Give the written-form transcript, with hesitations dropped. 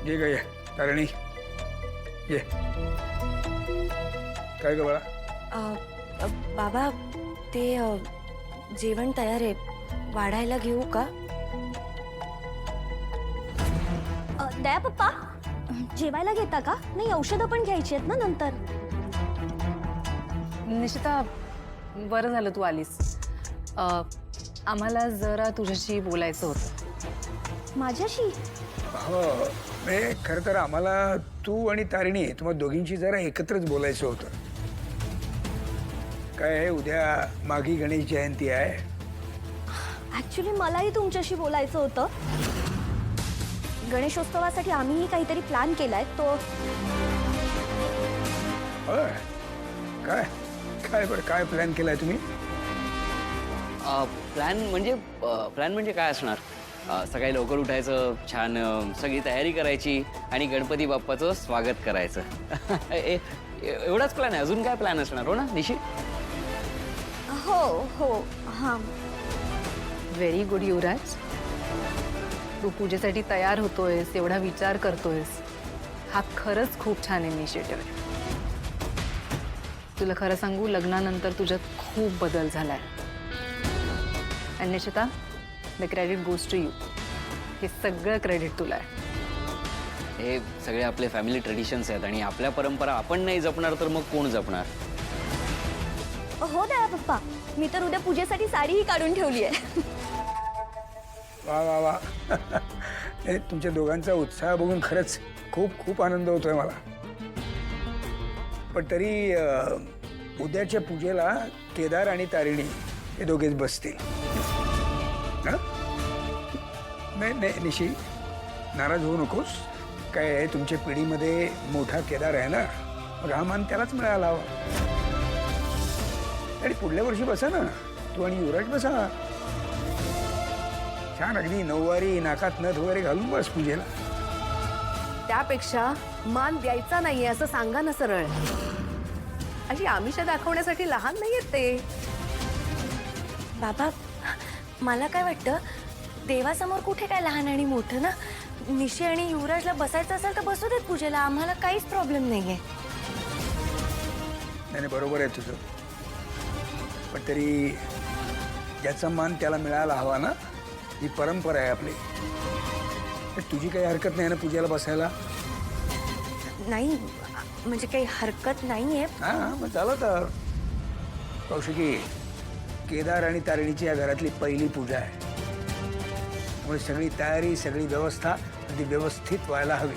ये ग ये तारिणी ये काय ग बाळा? बाबा ते जेवण तयार आहे, वाढायला घेऊ का? दया पप्पा, जेवायला घेता का? नाही, औषधं पण घ्यायची आहेत ना नंतर. निशिता, बरं झालं तू आलीस. आम्हाला जरा तुझ्याशी बोलायचं होतं. माझ्याशी? हो, म्हणजे खरं तर आम्हाला तू आणि तारिणी तुम्हाला दोघींची जरा एकत्रच बोलायचं होतं. काय आहे, उद्या माघी गणेश जयंती आहे. ऍक्च्युली मलाही तुमच्याशी बोलायचं होतं. गणेशोत्सवासाठी आम्हीही काहीतरी प्लॅन केलाय तो. होय, काय काय बरं, काय प्लॅन केलाय तुम्ही? प्लॅन म्हणजे काय असणार? सकाळी लवकर उठायचं, छान सगळी तयारी करायची आणि गणपती बाप्पाचं स्वागत करायचं. एवढाच प्लॅन आहे, अजून काय प्लॅन असणार? हो ना निशी? हो हो हां. व्हेरी गुड युवराज. तू पूजेसाठी तयार होतोयस, एवढा विचार करतोयस, हा खरंच खूप छान इनिशिएटिव्ह आहे. तुला खरं सांगू, लग्नानंतर तुझ्यात खूप बदल झालाय. आणि Nishita, the credit goes to you. हे सगळं क्रेडिट तुला आहे. हे सगळे आपले फॅमिली ट्रेडिशन्स आहेत आणि आपल्या परंपरा आपण नाही जपणार तर मग कोण जपणार? हो दया पप्पा, मी तर उद्या पूजेसाठी साडीही काढून ठेवली आहे. वा वा वा. हे तुमच्या दोघांचा उत्साह बघून खरंच खूप खूप आनंद होतोय मला. पण तरी उद्याच्या पूजेला केदार आणि तारिणी हे दोघेच बसतील. हं? नाही नाही निशी, नाराज होऊ नकोस. काय आहे, तुमच्या पिढीमध्ये मोठा केदार आहे ना, मग हा मान त्यालाच मिळायला हवा. आणि पुढल्या वर्षी बसा ना, तू आणि युवराज बसा. छान अगदी नऊवारी, नाकात नथ वगैरे घालून बस पूजेला. त्यापेक्षा मान द्यायचा नाहीये असं सांगा ना सरळ. अशी आमिषा दाखवण्यासाठी लहान नाहीयेत ते. बाबा, मला काय वाटतं, देवासमोर कुठे काय लहान आणि मोठं ना. निशी आणि युवराजला बसायचं असेल तर बसू देत पूजेला, आम्हाला काहीच प्रॉब्लेम नाहीये. नाही बरोबर आहे तुझं, पण तरी ज्याचा मान त्याला मिळायला हवा ना, ही परंपरा आहे आपली. तुझी काही हरकत नाही ना पूजेला बसायला? नाही म्हणजे काही हरकत नाहीये. हां, मग झालं तर. कौशिकी, केदार आणि तारिणीची या घरातली पहिली पूजा आहे, त्यामुळे सगळी तयारी, सगळी व्यवस्था अगदी व्यवस्थित व्हायला हवी.